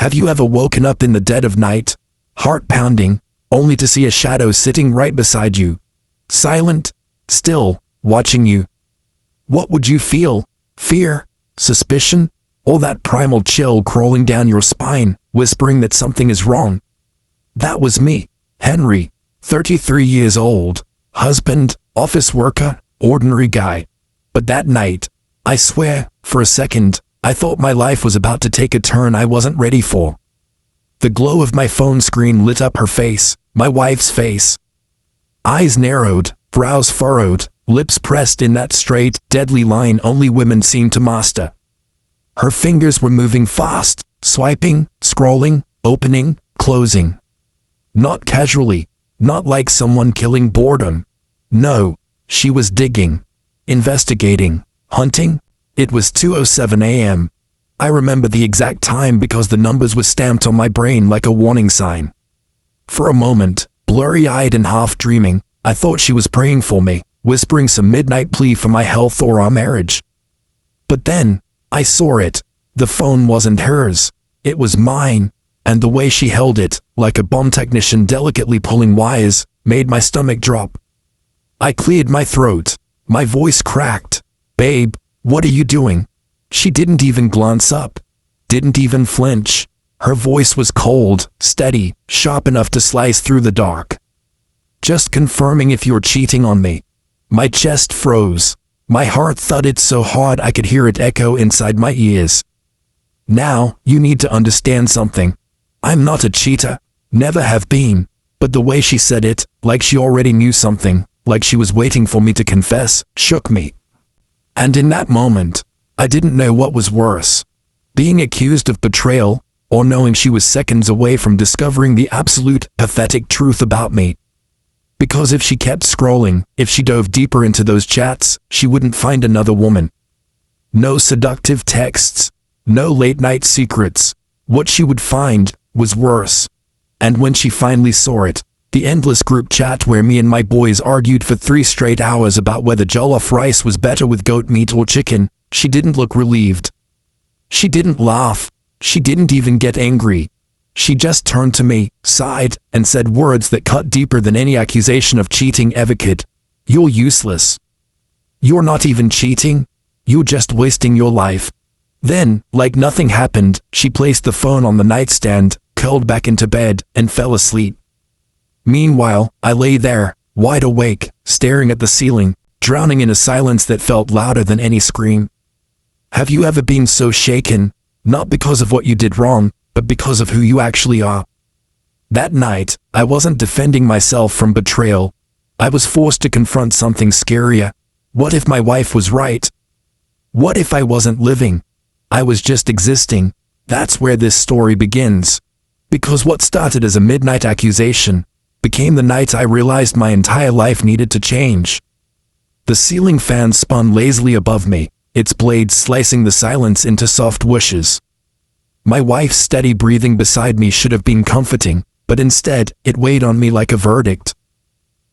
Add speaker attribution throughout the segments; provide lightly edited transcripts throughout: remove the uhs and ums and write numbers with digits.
Speaker 1: Have you ever woken up in the dead of night, heart pounding, only to see a shadow sitting right beside you, silent, still, watching you? What would you feel? Fear? Suspicion? Or that primal chill crawling down your spine, whispering that something is wrong? That was me, Henry, 33 years old, husband, office worker, ordinary guy. But that night, I swear, for a second, I thought my life was about to take a turn I wasn't ready for. The glow of my phone screen lit up her face, my wife's face. Eyes narrowed, brows furrowed, lips pressed in that straight, deadly line only women seem to master. Her fingers were moving fast, swiping, scrolling, opening, closing. Not casually, not like someone killing boredom. No, she was digging, investigating, hunting. It was 2:07 a.m. I remember the exact time because the numbers were stamped on my brain like a warning sign. For a moment, blurry-eyed and half-dreaming, I thought she was praying for me, whispering some midnight plea for my health or our marriage. But then, I saw it. The phone wasn't hers. It was mine, and the way she held it, like a bomb technician delicately pulling wires, made my stomach drop. I cleared my throat. My voice cracked. "Babe, what are you doing?" She didn't even glance up, didn't even flinch. Her voice was cold, steady, sharp enough to slice through the dark. "Just confirming if you're cheating on me." My chest froze. My heart thudded so hard I could hear it echo inside my ears. "Now, you need to understand something. I'm not a cheater, never have been." But the way she said it, like she already knew something, like she was waiting for me to confess, shook me. And in that moment, I didn't know what was worse. Being accused of betrayal, or knowing she was seconds away from discovering the absolute, pathetic truth about me. Because if she kept scrolling, if she dove deeper into those chats, she wouldn't find another woman. No seductive texts, no late-night secrets. What she would find was worse. And when she finally saw it, the endless group chat where me and my boys argued for 3 straight hours about whether jollof rice was better with goat meat or chicken, she didn't look relieved. She didn't laugh. She didn't even get angry. She just turned to me, sighed, and said words that cut deeper than any accusation of cheating ever could. "You're useless. You're not even cheating. You're just wasting your life." Then, like nothing happened, she placed the phone on the nightstand, curled back into bed, and fell asleep. Meanwhile, I lay there, wide awake, staring at the ceiling, drowning in a silence that felt louder than any scream. Have you ever been so shaken, not because of what you did wrong, but because of who you actually are? That night, I wasn't defending myself from betrayal. I was forced to confront something scarier. What if my wife was right? What if I wasn't living? I was just existing. That's where this story begins. Because what started as a midnight accusation became the night I realized my entire life needed to change. The ceiling fan spun lazily above me, its blades slicing the silence into soft whooshes. My wife's steady breathing beside me should have been comforting, but instead, it weighed on me like a verdict.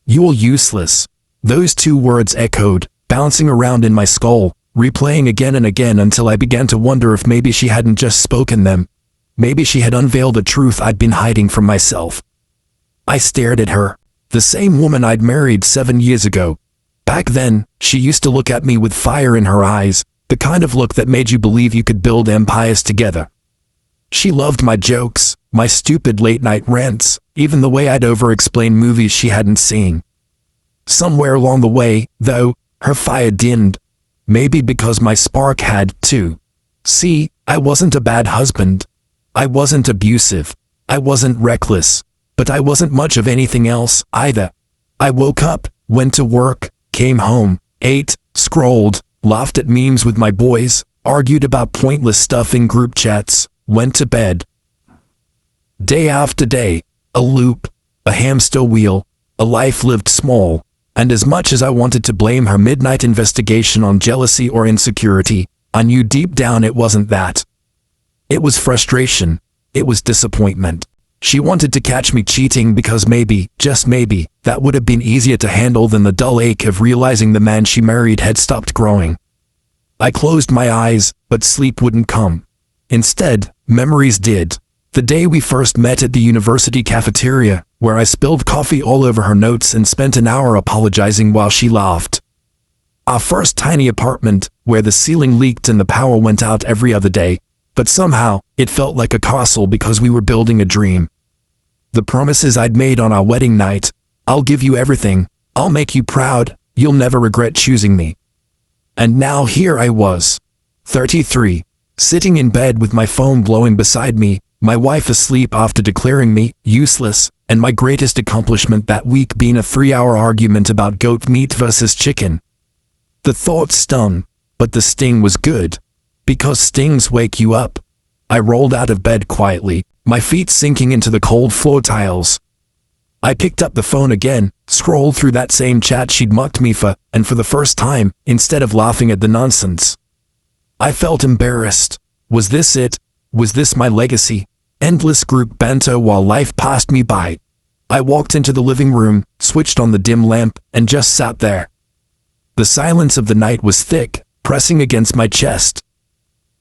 Speaker 1: "You're useless." Those 2 words echoed, bouncing around in my skull, replaying again and again until I began to wonder if maybe she hadn't just spoken them. Maybe she had unveiled a truth I'd been hiding from myself. I stared at her, the same woman I'd married 7 years ago. Back then, she used to look at me with fire in her eyes, the kind of look that made you believe you could build empires together. She loved my jokes, my stupid late-night rants, even the way I'd over-explain movies she hadn't seen. Somewhere along the way, though, her fire dimmed. Maybe because my spark had, too. See, I wasn't a bad husband. I wasn't abusive. I wasn't reckless. But I wasn't much of anything else, either. I woke up, went to work, came home, ate, scrolled, laughed at memes with my boys, argued about pointless stuff in group chats, went to bed. Day after day, a loop, a hamster wheel, a life lived small, and as much as I wanted to blame her midnight investigation on jealousy or insecurity, I knew deep down it wasn't that. It was frustration. It was disappointment. She wanted to catch me cheating because maybe, just maybe, that would have been easier to handle than the dull ache of realizing the man she married had stopped growing. I closed my eyes, but sleep wouldn't come. Instead, memories did. The day we first met at the university cafeteria, where I spilled coffee all over her notes and spent an hour apologizing while she laughed. Our first tiny apartment, where the ceiling leaked and the power went out every other day, but somehow, it felt like a castle because we were building a dream. The promises I'd made on our wedding night, I'll give you everything, I'll make you proud, you'll never regret choosing me. And now here I was, 33, sitting in bed with my phone glowing beside me, my wife asleep after declaring me useless, and my greatest accomplishment that week being a 3-hour argument about goat meat versus chicken. The thought stung, but the sting was good, because stings wake you up. I rolled out of bed quietly, my feet sinking into the cold floor tiles. I picked up the phone again, scrolled through that same chat she'd mocked me for, and for the first time, instead of laughing at the nonsense, I felt embarrassed. Was this it? Was this my legacy? Endless group banter while life passed me by. I walked into the living room, switched on the dim lamp, and just sat there. The silence of the night was thick, pressing against my chest.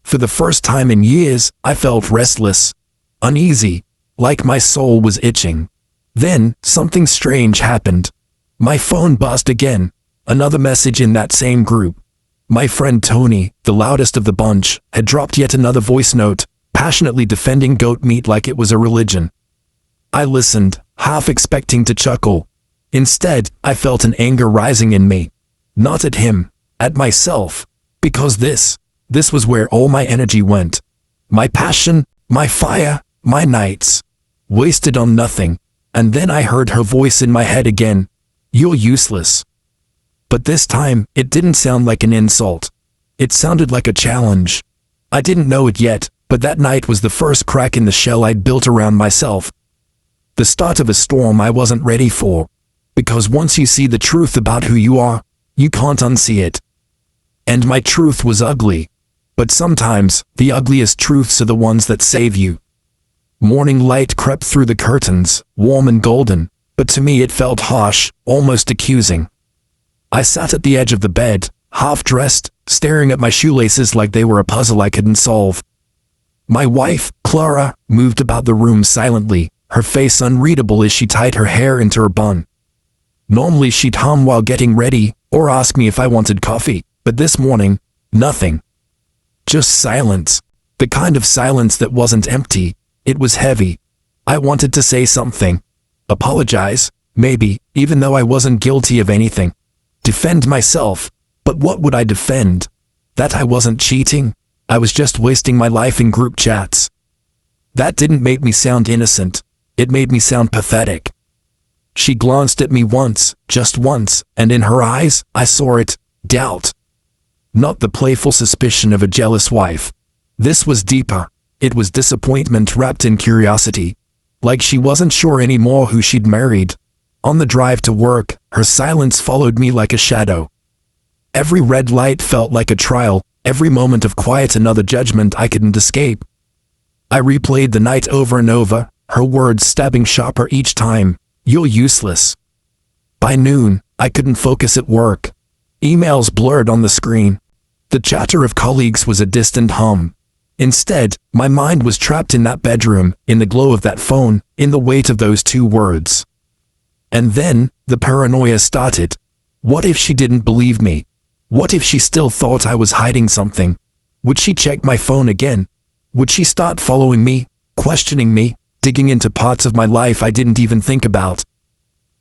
Speaker 1: For the first time in years, I felt restless, uneasy, like my soul was itching. Then, something strange happened. My phone buzzed again, another message in that same group. My friend Tony, the loudest of the bunch, had dropped yet another voice note, passionately defending goat meat like it was a religion. I listened, half expecting to chuckle. Instead, I felt an anger rising in me. Not at him, at myself. Because this was where all my energy went. My passion, my fire, my nights. Wasted on nothing. And then I heard her voice in my head again. You're useless. But this time, it didn't sound like an insult. It sounded like a challenge. I didn't know it yet, but that night was the first crack in the shell I'd built around myself. The start of a storm I wasn't ready for. Because once you see the truth about who you are, you can't unsee it. And my truth was ugly. But sometimes, the ugliest truths are the ones that save you. Morning light crept through the curtains, warm and golden, but to me it felt harsh, almost accusing. I sat at the edge of the bed, half-dressed, staring at my shoelaces like they were a puzzle I couldn't solve. My wife, Clara, moved about the room silently, her face unreadable as she tied her hair into her bun. Normally she'd hum while getting ready, or ask me if I wanted coffee, but this morning, nothing. Just silence. The kind of silence that wasn't empty, it was heavy. I wanted to say something. Apologize, maybe, even though I wasn't guilty of anything. Defend myself, but what would I defend? That I wasn't cheating? I was just wasting my life in group chats. That didn't make me sound innocent. It made me sound pathetic. She glanced at me once, just once, and in her eyes, I saw it, doubt. Not the playful suspicion of a jealous wife. This was deeper. It was disappointment wrapped in curiosity. Like she wasn't sure anymore who she'd married. On the drive to work, her silence followed me like a shadow. Every red light felt like a trial, every moment of quiet another judgment I couldn't escape. I replayed the night over and over, her words stabbing sharper each time. You're useless. By noon, I couldn't focus at work. Emails blurred on the screen. The chatter of colleagues was a distant hum. Instead, my mind was trapped in that bedroom, in the glow of that phone, in the weight of those 2 words. And then, the paranoia started. What if she didn't believe me? What if she still thought I was hiding something? Would she check my phone again? Would she start following me, questioning me, digging into parts of my life I didn't even think about?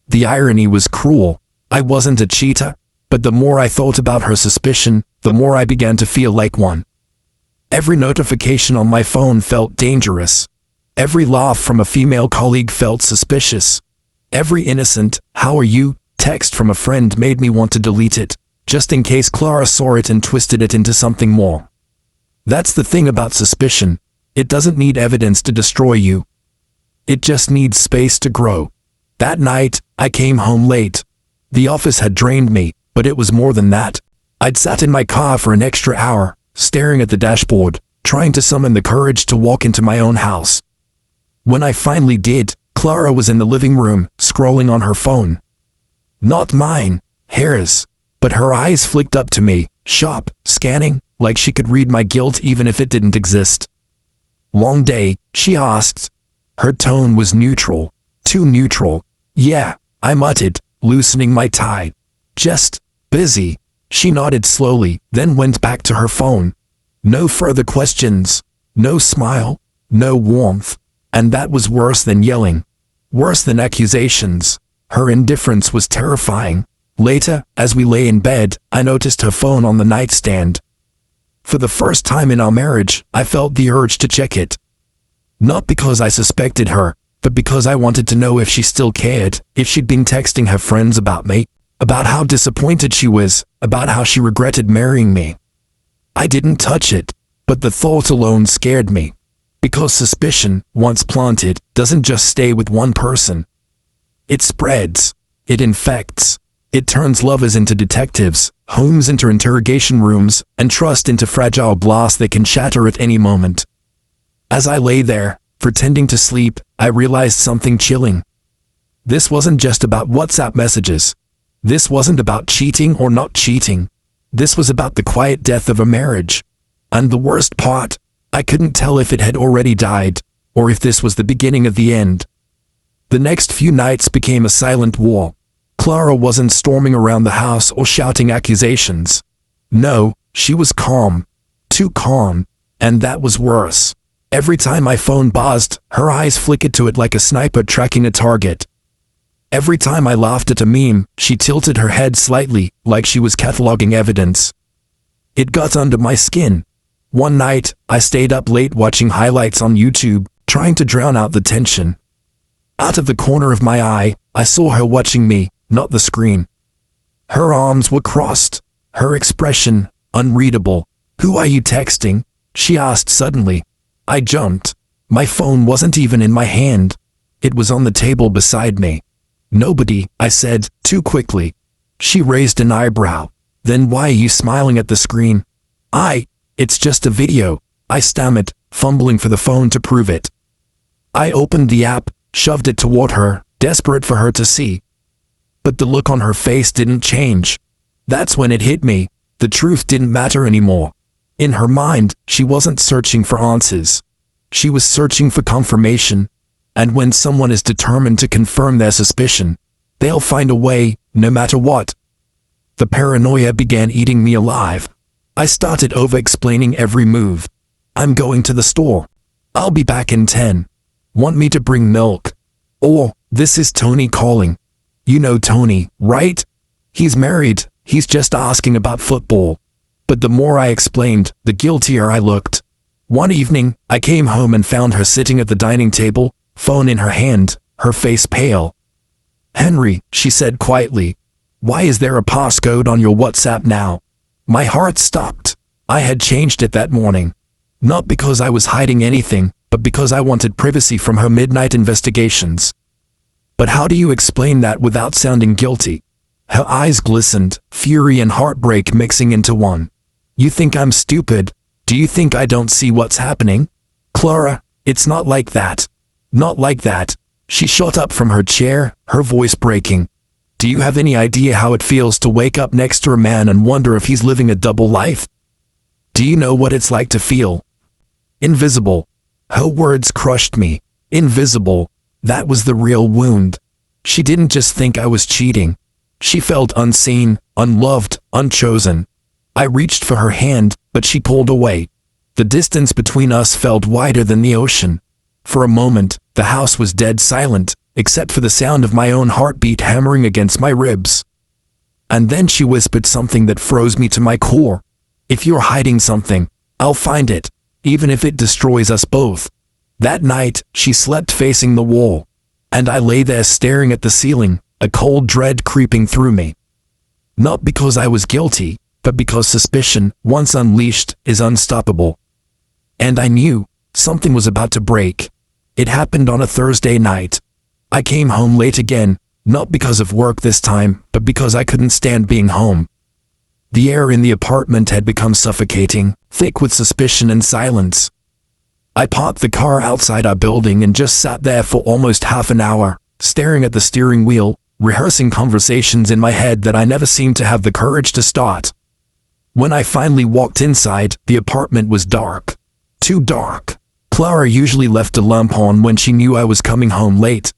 Speaker 1: The irony was cruel. I wasn't a cheater, but the more I thought about her suspicion, the more I began to feel like one. Every notification on my phone felt dangerous. Every laugh from a female colleague felt suspicious. Every innocent, "How are you?" text from a friend made me want to delete it, just in case Clara saw it and twisted it into something more. That's the thing about suspicion. It doesn't need evidence to destroy you. It just needs space to grow. That night, I came home late. The office had drained me, but it was more than that. I'd sat in my car for an extra hour, staring at the dashboard, trying to summon the courage to walk into my own house. When I finally did, Clara was in the living room, scrolling on her phone. Not mine, hers, but her eyes flicked up to me, sharp, scanning, like she could read my guilt even if it didn't exist. Long day, she asked. Her tone was neutral. Too neutral. Yeah, I muttered, loosening my tie. Just busy. She nodded slowly, then went back to her phone. No further questions. No smile. No warmth. And that was worse than yelling. Worse than accusations. Her indifference was terrifying. Later, as we lay in bed, I noticed her phone on the nightstand. For the first time in our marriage, I felt the urge to check it. Not because I suspected her, but because I wanted to know if she still cared, if she'd been texting her friends about me, about how disappointed she was, about how she regretted marrying me. I didn't touch it, but the thought alone scared me. Because suspicion, once planted, doesn't just stay with one person. It spreads. It infects. It turns lovers into detectives, homes into interrogation rooms, and trust into fragile glass that can shatter at any moment. As I lay there, pretending to sleep, I realized something chilling. This wasn't just about WhatsApp messages. This wasn't about cheating or not cheating. This was about the quiet death of a marriage. And the worst part, I couldn't tell if it had already died, or if this was the beginning of the end. The next few nights became a silent war. Clara wasn't storming around the house or shouting accusations. No, she was calm. Too calm. And that was worse. Every time my phone buzzed, her eyes flickered to it like a sniper tracking a target. Every time I laughed at a meme, she tilted her head slightly, like she was cataloging evidence. It got under my skin. One night, I stayed up late watching highlights on YouTube, trying to drown out the tension. Out of the corner of my eye, I saw her watching me, not the screen. Her arms were crossed. Her expression, unreadable. "Who are you texting?" she asked suddenly. I jumped. My phone wasn't even in my hand. It was on the table beside me. "Nobody," I said, too quickly. She raised an eyebrow. "Then why are you smiling at the screen?" It's just a video," I stammered, fumbling for the phone to prove it. I opened the app, shoved it toward her, desperate for her to see. But the look on her face didn't change. That's when it hit me. The truth didn't matter anymore. In her mind, she wasn't searching for answers. She was searching for confirmation. And when someone is determined to confirm their suspicion, they'll find a way, no matter what. The paranoia began eating me alive. I started over-explaining every move. "I'm going to the store. I'll be back in 10. Want me to bring milk?" Or, "This is Tony calling. You know Tony, right? He's married, he's just asking about football." But the more I explained, the guiltier I looked. One evening, I came home and found her sitting at the dining table, phone in her hand, her face pale. "Henry," she said quietly, "why is there a passcode on your WhatsApp now?" My heart stopped. I had changed it that morning. Not because I was hiding anything, but because I wanted privacy from her midnight investigations. But how do you explain that without sounding guilty? Her eyes glistened, fury and heartbreak mixing into one. "You think I'm stupid? Do you think I don't see what's happening?" "Clara, it's not like that. Not like that." She shot up from her chair, her voice breaking. "Do you have any idea how it feels to wake up next to a man and wonder if he's living a double life? Do you know what it's like to feel invisible?" Her words crushed me. Invisible. That was the real wound. She didn't just think I was cheating. She felt unseen, unloved, unchosen. I reached for her hand, but she pulled away. The distance between us felt wider than the ocean. For a moment, the house was dead silent, except for the sound of my own heartbeat hammering against my ribs. And then she whispered something that froze me to my core. "If you're hiding something, I'll find it, even if it destroys us both." That night, she slept facing the wall. And I lay there staring at the ceiling, a cold dread creeping through me. Not because I was guilty, but because suspicion, once unleashed, is unstoppable. And I knew something was about to break. It happened on a Thursday night. I came home late again, not because of work this time, but because I couldn't stand being home. The air in the apartment had become suffocating, thick with suspicion and silence. I parked the car outside our building and just sat there for almost half an hour, staring at the steering wheel, rehearsing conversations in my head that I never seemed to have the courage to start. When I finally walked inside, the apartment was dark. Too dark. Clara usually left a lamp on when she knew I was coming home late.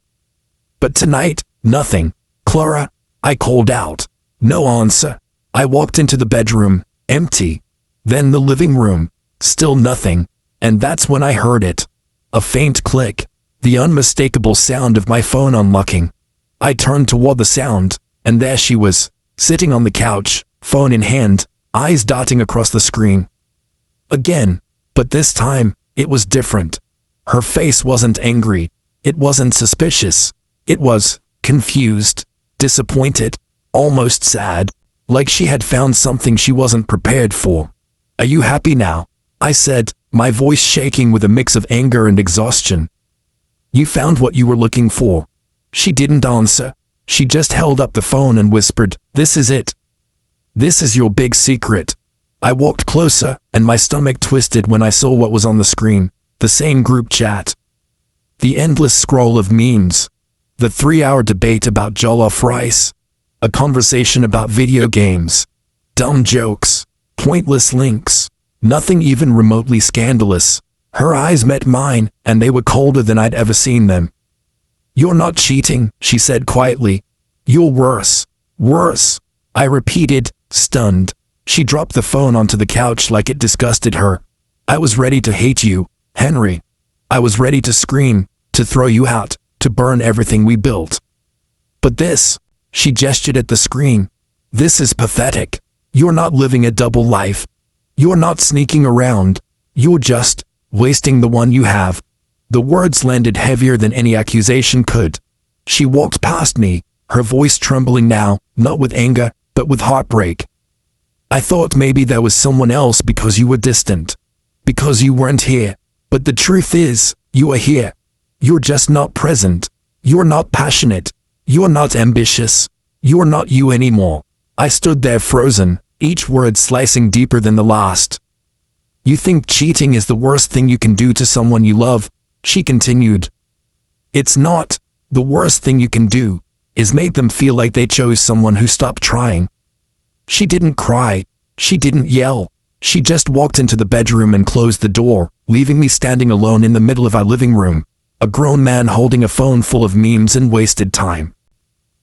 Speaker 1: But tonight, nothing. Clara, I called out. No answer. I walked into the bedroom, empty. Then the living room, still nothing. And that's when I heard it. A faint click, the unmistakable sound of my phone unlocking. I turned toward the sound, and there she was, sitting on the couch, phone in hand, eyes darting across the screen. Again, but this time, it was different. Her face wasn't angry. It wasn't suspicious. It was confused, disappointed, almost sad, like she had found something she wasn't prepared for. Are you happy now? I said, my voice shaking with a mix of anger and exhaustion. You found what you were looking for. She didn't answer. She just held up the phone and whispered, this is it. This is your big secret. I walked closer, and my stomach twisted when I saw what was on the screen. The same group chat. The endless scroll of memes. The 3-hour debate about jollof rice. A conversation about video games. Dumb jokes. Pointless links. Nothing even remotely scandalous. Her eyes met mine, and they were colder than I'd ever seen them. You're not cheating, she said quietly. You're worse. Worse. I repeated, stunned. She dropped the phone onto the couch like it disgusted her. I was ready to hate you, Henry. I was ready to scream, to throw you out, to burn everything we built. But this, she gestured at the screen. This is pathetic. You're not living a double life. You're not sneaking around. You're just wasting the one you have. The words landed heavier than any accusation could. She walked past me, her voice trembling now, not with anger, but with heartbreak. I thought maybe there was someone else because you were distant. Because you weren't here. But the truth is, you are here. You're just not present. You're not passionate. You're not ambitious. You're not you anymore. I stood there frozen, each word slicing deeper than the last. You think cheating is the worst thing you can do to someone you love, she continued. It's not. The worst thing you can do is make them feel like they chose someone who stopped trying. She didn't cry. She didn't yell. She just walked into the bedroom and closed the door, leaving me standing alone in the middle of our living room, a grown man holding a phone full of memes and wasted time.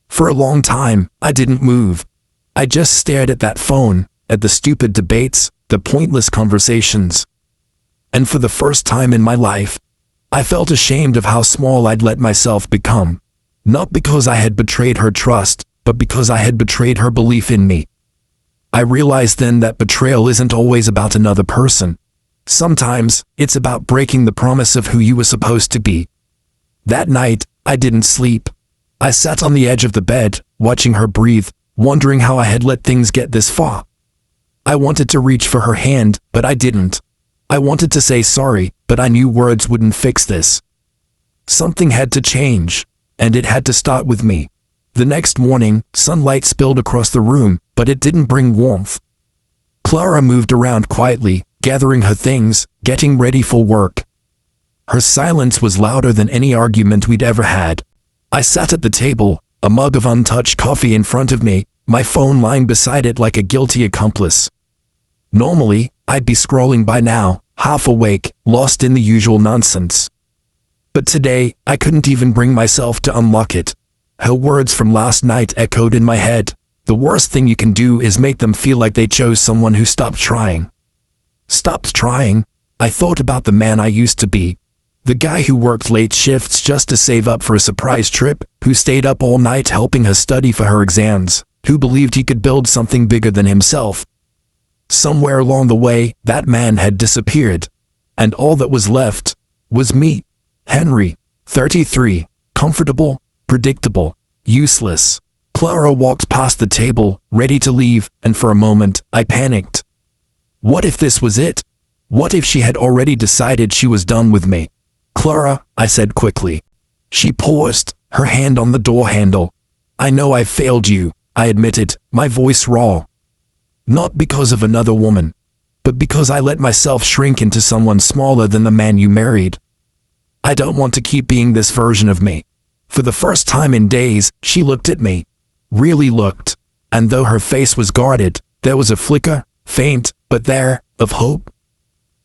Speaker 1: For a long time, I didn't move. I just stared at that phone, at the stupid debates, the pointless conversations. And for the first time in my life, I felt ashamed of how small I'd let myself become. Not because I had betrayed her trust, but because I had betrayed her belief in me. I realized then that betrayal isn't always about another person. Sometimes, it's about breaking the promise of who you were supposed to be. That night, I didn't sleep. I sat on the edge of the bed, watching her breathe, wondering how I had let things get this far. I wanted to reach for her hand, but I didn't. I wanted to say sorry, but I knew words wouldn't fix this. Something had to change, and it had to start with me. The next morning, sunlight spilled across the room, but it didn't bring warmth. Clara moved around quietly, gathering her things, getting ready for work. Her silence was louder than any argument we'd ever had. I sat at the table, a mug of untouched coffee in front of me, my phone lying beside it like a guilty accomplice. Normally, I'd be scrolling by now, half awake, lost in the usual nonsense. But today, I couldn't even bring myself to unlock it. Her words from last night echoed in my head. The worst thing you can do is make them feel like they chose someone who stopped trying. Stopped trying? I thought about the man I used to be. The guy who worked late shifts just to save up for a surprise trip, who stayed up all night helping her study for her exams, who believed he could build something bigger than himself. Somewhere along the way, that man had disappeared. And all that was left was me, Henry, 33, comfortable, predictable, useless. Clara walked past the table, ready to leave, and for a moment, I panicked. What if this was it? What if she had already decided she was done with me? Clara, I said quickly. She paused, her hand on the door handle. I know I failed you, I admitted, my voice raw. Not because of another woman, but because I let myself shrink into someone smaller than the man you married. I don't want to keep being this version of me. For the first time in days, she looked at me. Really looked. And though her face was guarded, there was a flicker, faint, but there, of hope.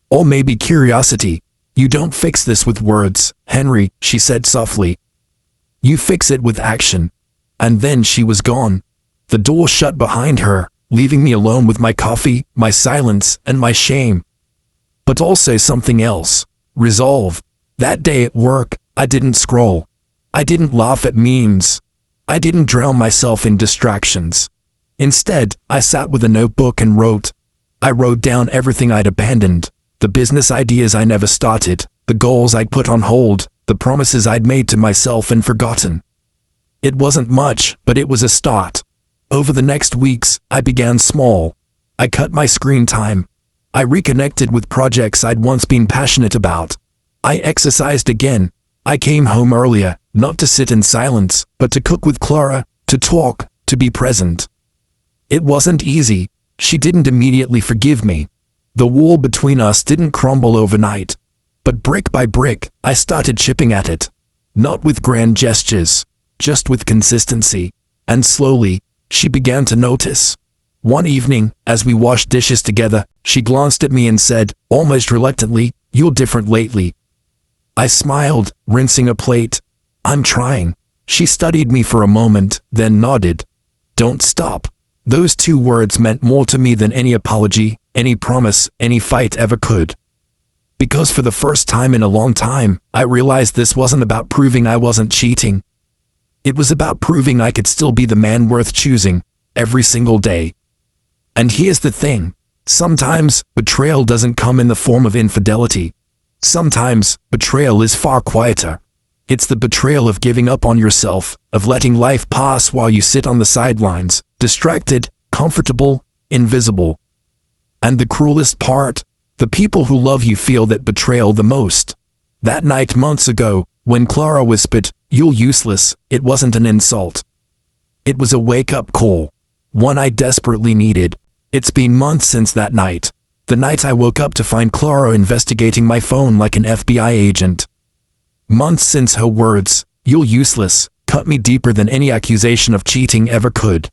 Speaker 1: Or maybe curiosity. You don't fix this with words, Henry, she said softly. You fix it with action. And then she was gone. The door shut behind her, leaving me alone with my coffee, my silence, and my shame. But also something else. Resolve. That day at work, I didn't scroll. I didn't laugh at memes. I didn't drown myself in distractions. Instead, I sat with a notebook and wrote. I wrote down everything I'd abandoned, the business ideas I never started, the goals I'd put on hold, the promises I'd made to myself and forgotten. It wasn't much, but it was a start. Over the next weeks, I began small. I cut my screen time. I reconnected with projects I'd once been passionate about. I exercised again. I came home earlier, not to sit in silence, but to cook with Clara, to talk, to be present. It wasn't easy. She didn't immediately forgive me. The wall between us didn't crumble overnight. But brick by brick, I started chipping at it. Not with grand gestures, just with consistency. And slowly, she began to notice. One evening, as we washed dishes together, she glanced at me and said, almost reluctantly, "You're different lately." I smiled, rinsing a plate. "I'm trying." She studied me for a moment, then nodded. "Don't stop." Those two words meant more to me than any apology, any promise, any fight ever could. Because for the first time in a long time, I realized this wasn't about proving I wasn't cheating. It was about proving I could still be the man worth choosing, every single day. And here's the thing. Sometimes, betrayal doesn't come in the form of infidelity. Sometimes, betrayal is far quieter. It's the betrayal of giving up on yourself, of letting life pass while you sit on the sidelines, distracted, comfortable, invisible. And the cruelest part, the people who love you feel that betrayal the most. That night months ago, when Clara whispered, "You're useless," it wasn't an insult. It was a wake-up call, one I desperately needed. It's been months since that night, the night I woke up to find Clara investigating my phone like an FBI agent. Months since her words, "You're useless," cut me deeper than any accusation of cheating ever could.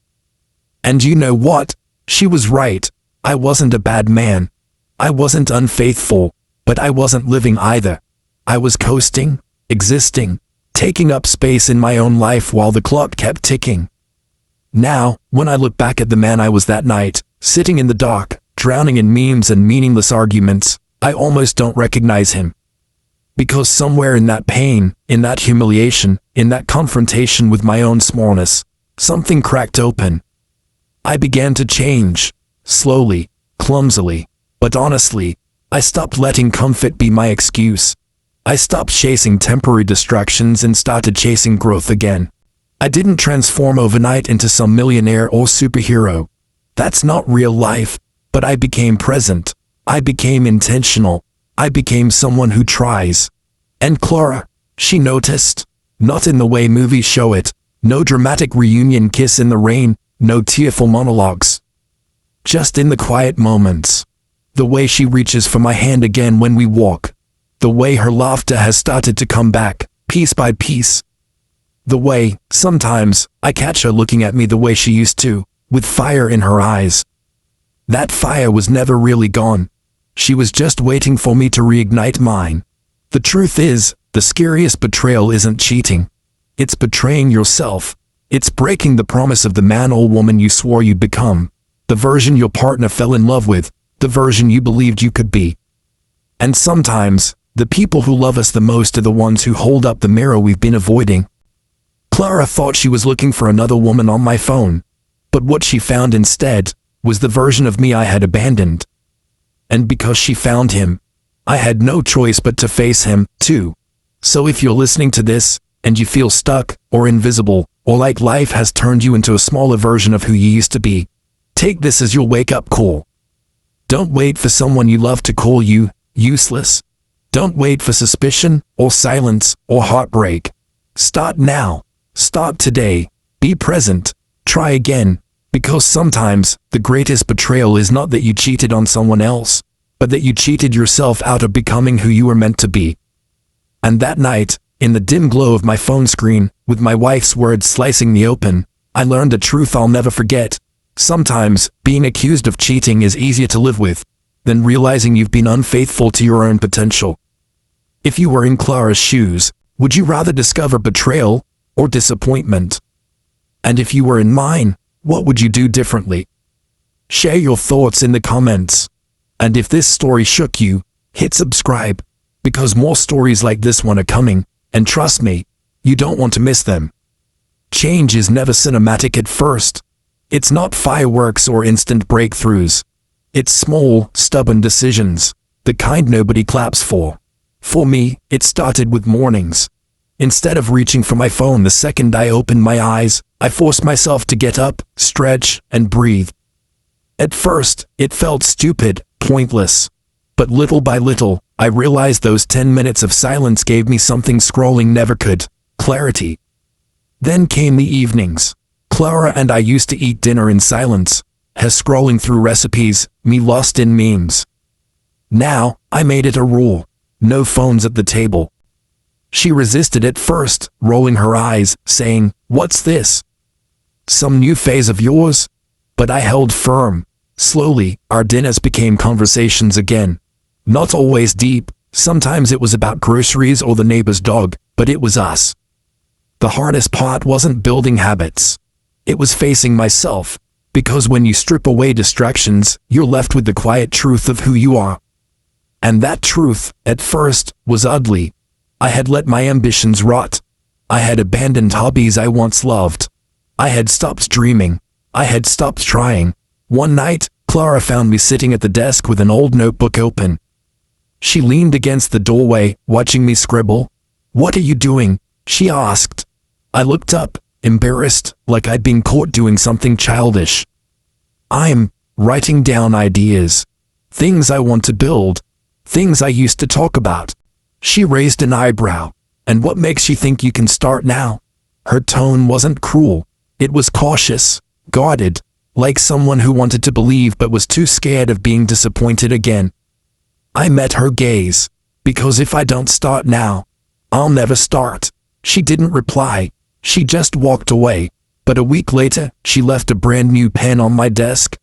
Speaker 1: And you know what? She was right. I wasn't a bad man. I wasn't unfaithful, but I wasn't living either. I was coasting, existing, taking up space in my own life while the clock kept ticking. Now, when I look back at the man I was that night, sitting in the dark, drowning in memes and meaningless arguments, I almost don't recognize him. Because somewhere in that pain, in that humiliation, in that confrontation with my own smallness, something cracked open. I began to change, slowly, clumsily, but honestly. I stopped letting comfort be my excuse. I stopped chasing temporary distractions and started chasing growth again. I didn't transform overnight into some millionaire or superhero. That's not real life, but I became present. I became intentional. I became someone who tries. And Clara, she noticed. Not in the way movies show it. No dramatic reunion kiss in the rain, no tearful monologues. Just in the quiet moments. The way she reaches for my hand again when we walk. The way her laughter has started to come back, piece by piece. The way, sometimes, I catch her looking at me the way she used to, with fire in her eyes. That fire was never really gone. She was just waiting for me to reignite mine. The truth is, the scariest betrayal isn't cheating. It's betraying yourself. It's breaking the promise of the man or woman you swore you'd become. The version your partner fell in love with. The version you believed you could be. And sometimes, the people who love us the most are the ones who hold up the mirror we've been avoiding. Clara thought she was looking for another woman on my phone. But what she found instead was the version of me I had abandoned. And because she found him, I had no choice but to face him, too. So if you're listening to this, and you feel stuck, or invisible, or like life has turned you into a smaller version of who you used to be, take this as your wake-up call. Don't wait for someone you love to call you useless. Don't wait for suspicion, or silence, or heartbreak. Start now. Start today. Be present. Try again. Because sometimes, the greatest betrayal is not that you cheated on someone else, but that you cheated yourself out of becoming who you were meant to be. And that night, in the dim glow of my phone screen, with my wife's words slicing me open, I learned a truth I'll never forget. Sometimes, being accused of cheating is easier to live with than realizing you've been unfaithful to your own potential. If you were in Clara's shoes, would you rather discover betrayal or disappointment? And if you were in mine, what would you do differently? Share your thoughts in the comments. And if this story shook you, hit subscribe, because more stories like this one are coming, and trust me, you don't want to miss them. Change is never cinematic at first. It's not fireworks or instant breakthroughs. It's small, stubborn decisions, the kind nobody claps for. For me, it started with mornings. Instead of reaching for my phone the second I opened my eyes, I forced myself to get up, stretch, and breathe. At first, it felt stupid, pointless. But little by little, I realized those 10 minutes of silence gave me something scrolling never could: clarity. Then came the evenings. Clara and I used to eat dinner in silence, her scrolling through recipes, me lost in memes. Now, I made it a rule: no phones at the table. She resisted at first, rolling her eyes, saying, "What's this? Some new phase of yours?" But I held firm. Slowly, our dinners became conversations again. Not always deep, sometimes it was about groceries or the neighbor's dog, but it was us. The hardest part wasn't building habits. It was facing myself, because when you strip away distractions, you're left with the quiet truth of who you are. And that truth, at first, was ugly. I had let my ambitions rot. I had abandoned hobbies I once loved. I had stopped dreaming. I had stopped trying. One night, Clara found me sitting at the desk with an old notebook open. She leaned against the doorway, watching me scribble. "What are you doing?" she asked. I looked up, embarrassed, like I'd been caught doing something childish. "I'm writing down ideas. Things I want to build. Things I used to talk about." She raised an eyebrow. "And what makes you think you can start now?" Her tone wasn't cruel. It was cautious, guarded, like someone who wanted to believe but was too scared of being disappointed again. I met her gaze. "Because if I don't start now, I'll never start." She didn't reply. She just walked away. But a week later, she left a brand new pen on my desk.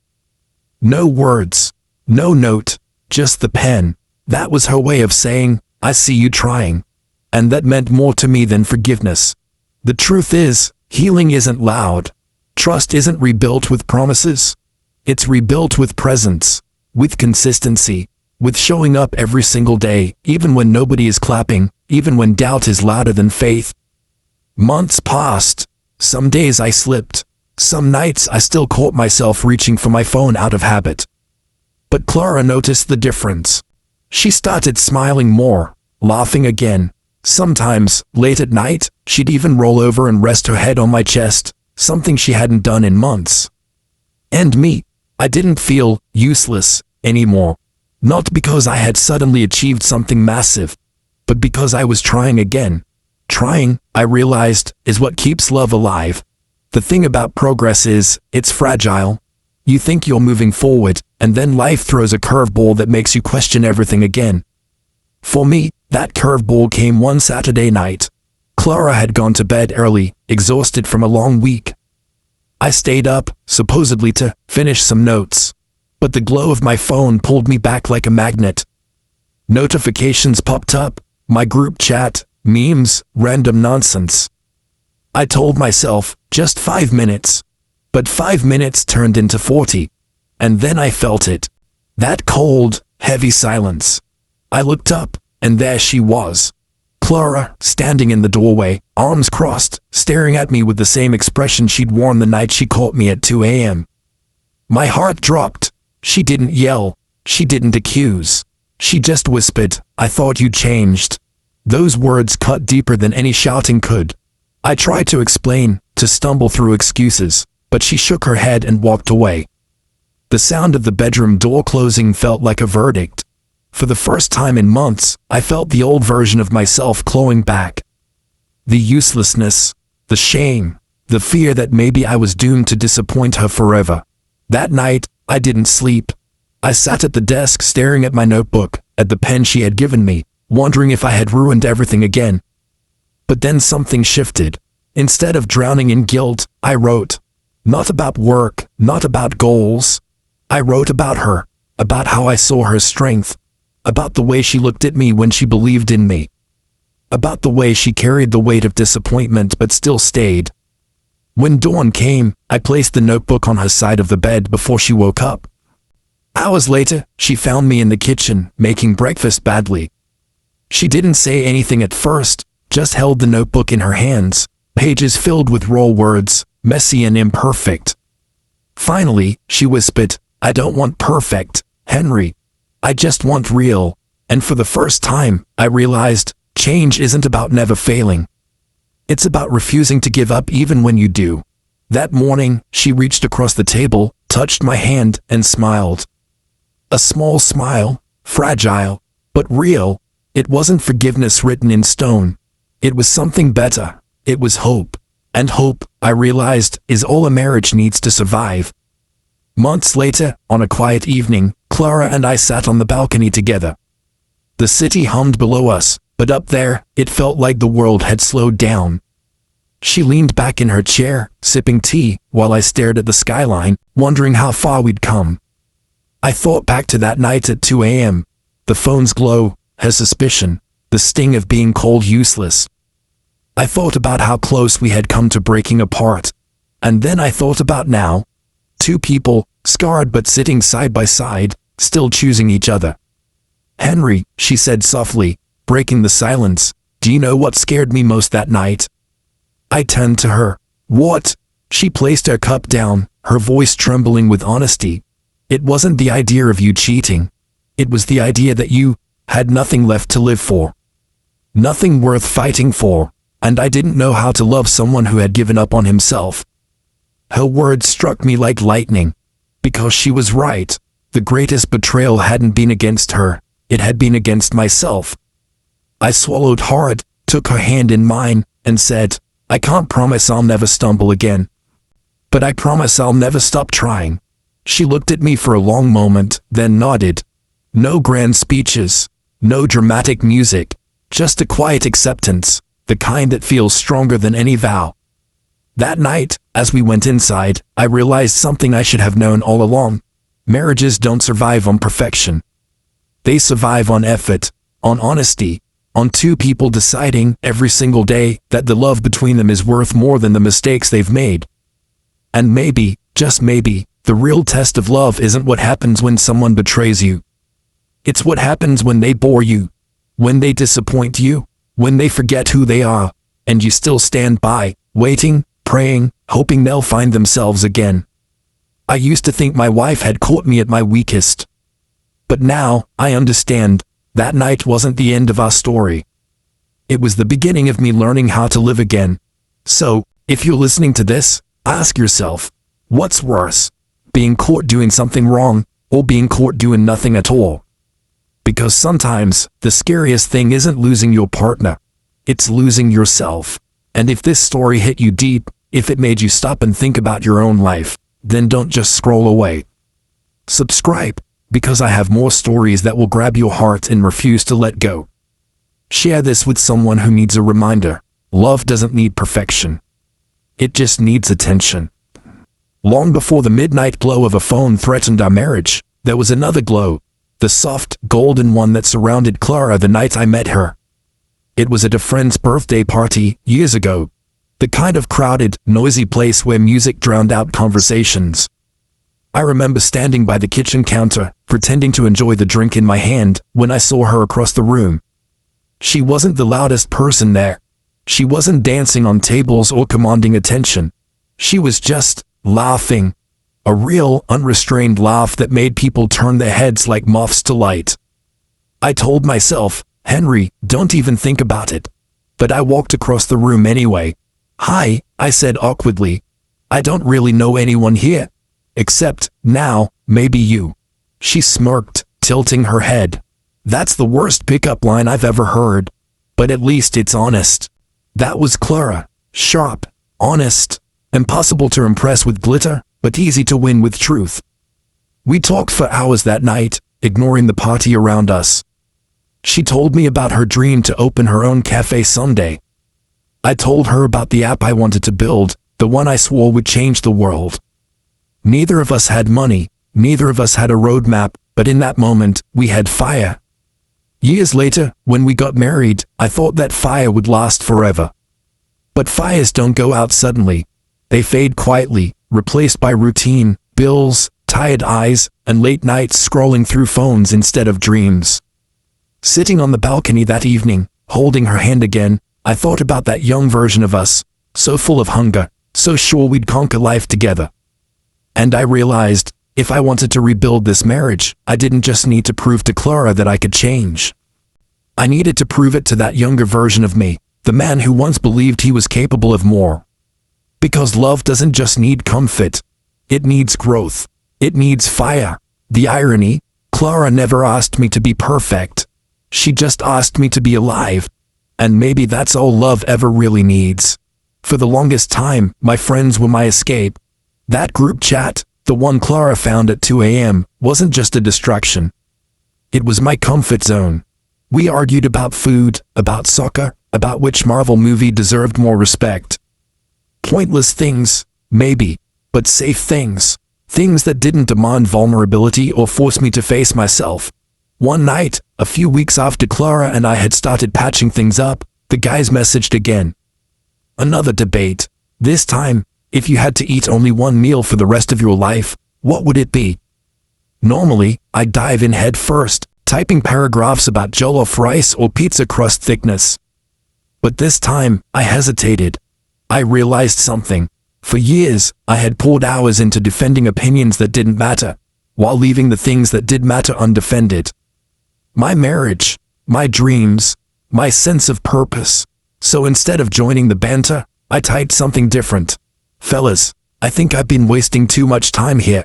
Speaker 1: No words, no note, just the pen. That was her way of saying, "I see you trying." And that meant more to me than forgiveness. The truth is, healing isn't loud. Trust isn't rebuilt with promises. It's rebuilt with presence, with consistency, with showing up every single day, even when nobody is clapping, even when doubt is louder than faith. Months passed. Some days I slipped. Some nights I still caught myself reaching for my phone out of habit. But Clara noticed the difference. She started smiling more, laughing again. Sometimes, late at night, she'd even roll over and rest her head on my chest, something she hadn't done in months. And me, I didn't feel useless anymore. Not because I had suddenly achieved something massive, but because I was trying again. Trying, I realized, is what keeps love alive. The thing about progress is, it's fragile. You think you're moving forward, and then life throws a curveball that makes you question everything again. For me, that curveball came one Saturday night. Clara had gone to bed early, exhausted from a long week. I stayed up, supposedly to finish some notes. But the glow of my phone pulled me back like a magnet. Notifications popped up, my group chat, memes, random nonsense. I told myself, just 5 minutes. But 5 minutes turned into 40. And then I felt it. That cold, heavy silence. I looked up, and there she was. Clara, standing in the doorway, arms crossed, staring at me with the same expression she'd worn the night she caught me at 2 a.m. My heart dropped. She didn't yell. She didn't accuse. She just whispered, "I thought you changed." Those words cut deeper than any shouting could. I tried to explain, to stumble through excuses, but she shook her head and walked away. The sound of the bedroom door closing felt like a verdict. For the first time in months, I felt the old version of myself clawing back. The uselessness, the shame, the fear that maybe I was doomed to disappoint her forever. That night, I didn't sleep. I sat at the desk staring at my notebook, at the pen she had given me, wondering if I had ruined everything again. But then something shifted. Instead of drowning in guilt, I wrote. Not about work, not about goals. I wrote about her, about how I saw her strength, about the way she looked at me when she believed in me, about the way she carried the weight of disappointment but still stayed. When dawn came, I placed the notebook on her side of the bed before she woke up. Hours later, she found me in the kitchen, making breakfast badly. She didn't say anything at first, just held the notebook in her hands, pages filled with raw words, messy and imperfect. Finally, she whispered, "I don't want perfect, Henry. I just want real." And for the first time, I realized, change isn't about never failing. It's about refusing to give up even when you do. That morning, she reached across the table, touched my hand, and smiled. A small smile, fragile, but real. It wasn't forgiveness written in stone. It was something better. It was hope. And hope, I realized, is all a marriage needs to survive. Months later, on a quiet evening, Clara and I sat on the balcony together. The city hummed below us, but up there, it felt like the world had slowed down. She leaned back in her chair, sipping tea, while I stared at the skyline, wondering how far we'd come. I thought back to that night at 2 a.m., the phone's glow, her suspicion, the sting of being called useless. I thought about how close we had come to breaking apart. And then I thought about now. Two people, scarred but sitting side by side, still choosing each other. "Henry," she said softly, breaking the silence, "do you know what scared me most that night?" I turned to her. "What?" She placed her cup down, her voice trembling with honesty. "It wasn't the idea of you cheating. It was the idea that you had nothing left to live for. Nothing worth fighting for, and I didn't know how to love someone who had given up on himself." Her words struck me like lightning. Because she was right. The greatest betrayal hadn't been against her, it had been against myself. I swallowed hard, took her hand in mine, and said, "I can't promise I'll never stumble again. But I promise I'll never stop trying." She looked at me for a long moment, then nodded. No grand speeches, no dramatic music, just a quiet acceptance, the kind that feels stronger than any vow. That night, as we went inside, I realized something I should have known all along. Marriages don't survive on perfection. They survive on effort, on honesty, on two people deciding every single day that the love between them is worth more than the mistakes they've made. And maybe, just maybe, the real test of love isn't what happens when someone betrays you. It's what happens when they bore you, when they disappoint you, when they forget who they are, and you still stand by, waiting, praying, hoping they'll find themselves again. I used to think my wife had caught me at my weakest. But now, I understand, that night wasn't the end of our story. It was the beginning of me learning how to live again. So, if you're listening to this, ask yourself, what's worse? Being caught doing something wrong, or being caught doing nothing at all? Because sometimes, the scariest thing isn't losing your partner. It's losing yourself. And if this story hit you deep, if it made you stop and think about your own life, then don't just scroll away. Subscribe, because I have more stories that will grab your heart and refuse to let go. Share this with someone who needs a reminder. Love doesn't need perfection. It just needs attention. Long before the midnight glow of a phone threatened our marriage, there was another glow, the soft, golden one that surrounded Clara the night I met her. It was at a friend's birthday party, years ago. The kind of crowded, noisy place where music drowned out conversations. I remember standing by the kitchen counter, pretending to enjoy the drink in my hand, when I saw her across the room. She wasn't the loudest person there. She wasn't dancing on tables or commanding attention. She was just laughing. A real, unrestrained laugh that made people turn their heads like moths to light. I told myself, "Henry, don't even think about it." But I walked across the room anyway. "Hi," I said awkwardly. "I don't really know anyone here. Except, now, maybe you." She smirked, tilting her head. That's the worst pickup line I've ever heard. But at least it's honest. That was Clara. Sharp, honest, impossible to impress with glitter, but easy to win with truth. We talked for hours that night, ignoring the party around us. She told me about her dream to open her own cafe someday. I told her about the app I wanted to build, the one I swore would change the world. Neither of us had money, neither of us had a roadmap, but in that moment, we had fire. Years later, when we got married, I thought that fire would last forever. But fires don't go out suddenly. They fade quietly, replaced by routine, bills, tired eyes, and late nights scrolling through phones instead of dreams. Sitting on the balcony that evening, holding her hand again, I thought about that young version of us, so full of hunger, so sure we'd conquer life together. And I realized, if I wanted to rebuild this marriage, I didn't just need to prove to Clara that I could change. I needed to prove it to that younger version of me, the man who once believed he was capable of more. Because love doesn't just need comfort. It needs growth. It needs fire. The irony, Clara never asked me to be perfect. She just asked me to be alive. And maybe that's all love ever really needs. For the longest time, my friends were my escape. That group chat, the one Clara found at 2 a.m., wasn't just a distraction. It was my comfort zone. We argued about food, about soccer, about which Marvel movie deserved more respect. Pointless things, maybe, but safe things. Things that didn't demand vulnerability or force me to face myself. One night, a few weeks after Clara and I had started patching things up, the guys messaged again. Another debate. This time, if you had to eat only one meal for the rest of your life, what would it be? Normally, I'd dive in head first, typing paragraphs about jollof rice or pizza crust thickness. But this time, I hesitated. I realized something. For years, I had poured hours into defending opinions that didn't matter, while leaving the things that did matter undefended. My marriage, my dreams, my sense of purpose. So instead of joining the banter, I typed something different. Fellas, I think I've been wasting too much time here.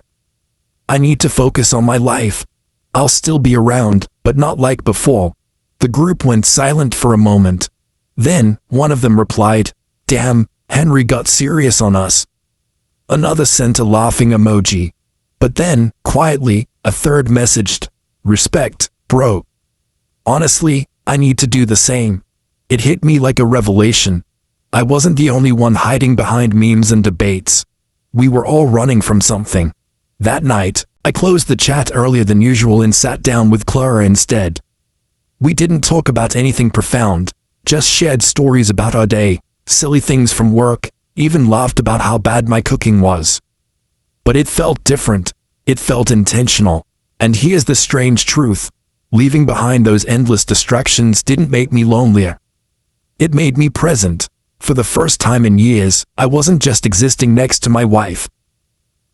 Speaker 1: I need to focus on my life. I'll still be around, but not like before. The group went silent for a moment. Then, one of them replied, "Damn, Henry got serious on us." Another sent a laughing emoji. But then, quietly, a third messaged, "Respect, bro." Honestly, I need to do the same. It hit me like a revelation. I wasn't the only one hiding behind memes and debates. We were all running from something. That night, I closed the chat earlier than usual and sat down with Clara instead. We didn't talk about anything profound, just shared stories about our day, silly things from work, even laughed about how bad my cooking was. But it felt different. It felt intentional. And here's the strange truth. Leaving behind those endless distractions didn't make me lonelier. It made me present. For the first time in years, I wasn't just existing next to my wife.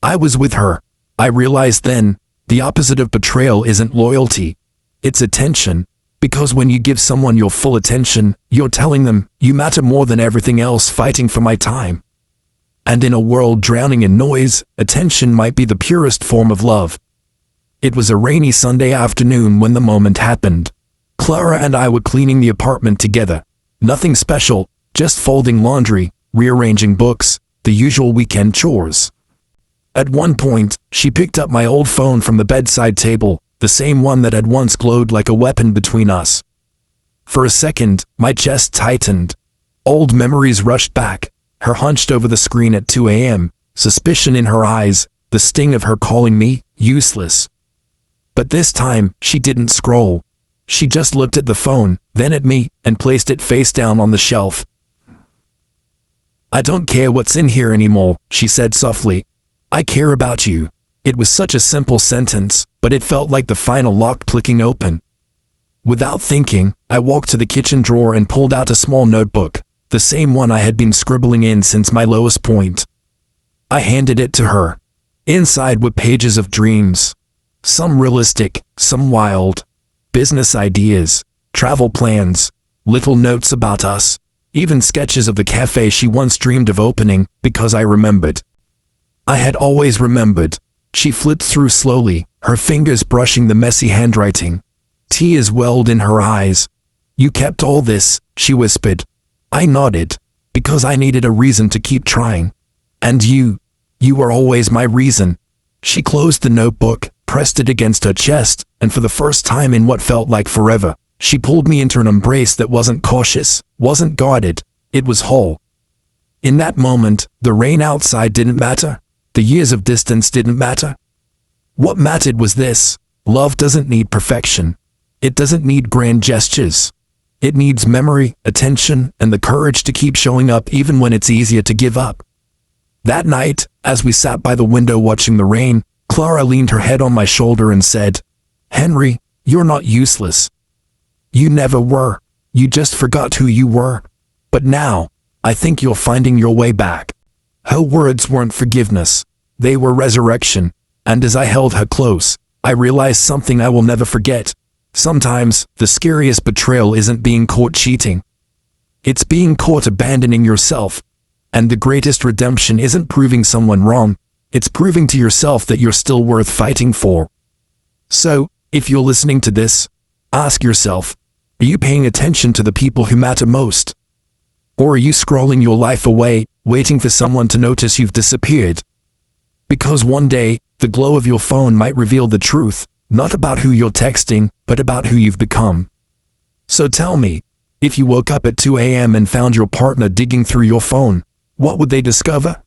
Speaker 1: I was with her. I realized then, the opposite of betrayal isn't loyalty. It's attention. Because when you give someone your full attention, you're telling them, you matter more than everything else fighting for my time. And in a world drowning in noise, attention might be the purest form of love. It was a rainy Sunday afternoon when the moment happened. Clara and I were cleaning the apartment together. Nothing special, just folding laundry, rearranging books, the usual weekend chores. At one point, she picked up my old phone from the bedside table, the same one that had once glowed like a weapon between us. For a second, my chest tightened. Old memories rushed back, her hunched over the screen at 2 a.m., suspicion in her eyes, the sting of her calling me useless. But this time, she didn't scroll. She just looked at the phone, then at me, and placed it face down on the shelf. "I don't care what's in here anymore," she said softly. "I care about you." It was such a simple sentence, but it felt like the final lock clicking open. Without thinking, I walked to the kitchen drawer and pulled out a small notebook, the same one I had been scribbling in since my lowest point. I handed it to her. Inside were pages of dreams. Some realistic, some wild. Business ideas, travel plans, little notes about us, even sketches of the cafe she once dreamed of opening, because I remembered. I had always remembered. She flipped through slowly, her fingers brushing the messy handwriting. Tears welled in her eyes. "You kept all this," she whispered. I nodded, because I needed a reason to keep trying. "And you were always my reason." She closed the notebook, pressed it against her chest, and for the first time in what felt like forever, she pulled me into an embrace that wasn't cautious, wasn't guarded, it was whole. In that moment, the rain outside didn't matter. The years of distance didn't matter. What mattered was this: love doesn't need perfection. It doesn't need grand gestures. It needs memory, attention, and the courage to keep showing up even when it's easier to give up. That night, as we sat by the window watching the rain, Clara leaned her head on my shoulder and said, "Henry, you're not useless. You never were. You just forgot who you were. But now, I think you're finding your way back." Her words weren't forgiveness. They were resurrection. And as I held her close, I realized something I will never forget. Sometimes, the scariest betrayal isn't being caught cheating. It's being caught abandoning yourself. And the greatest redemption isn't proving someone wrong. It's proving to yourself that you're still worth fighting for. So, if you're listening to this, ask yourself, are you paying attention to the people who matter most? Or are you scrolling your life away, waiting for someone to notice you've disappeared? Because one day, the glow of your phone might reveal the truth, not about who you're texting, but about who you've become. So tell me, if you woke up at 2 a.m. and found your partner digging through your phone, what would they discover?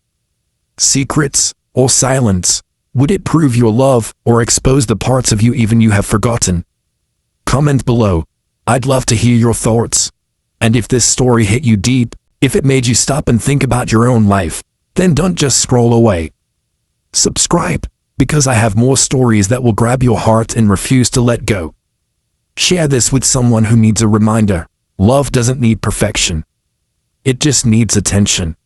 Speaker 1: Secrets or silence? Would it prove your love or expose the parts of you even you have forgotten? Comment below. I'd love to hear your thoughts. And if this story hit you deep, if it made you stop and think about your own life, then don't just scroll away. Subscribe, because I have more stories that will grab your heart and refuse to let go. Share this with someone who needs a reminder. Love doesn't need perfection. It just needs attention.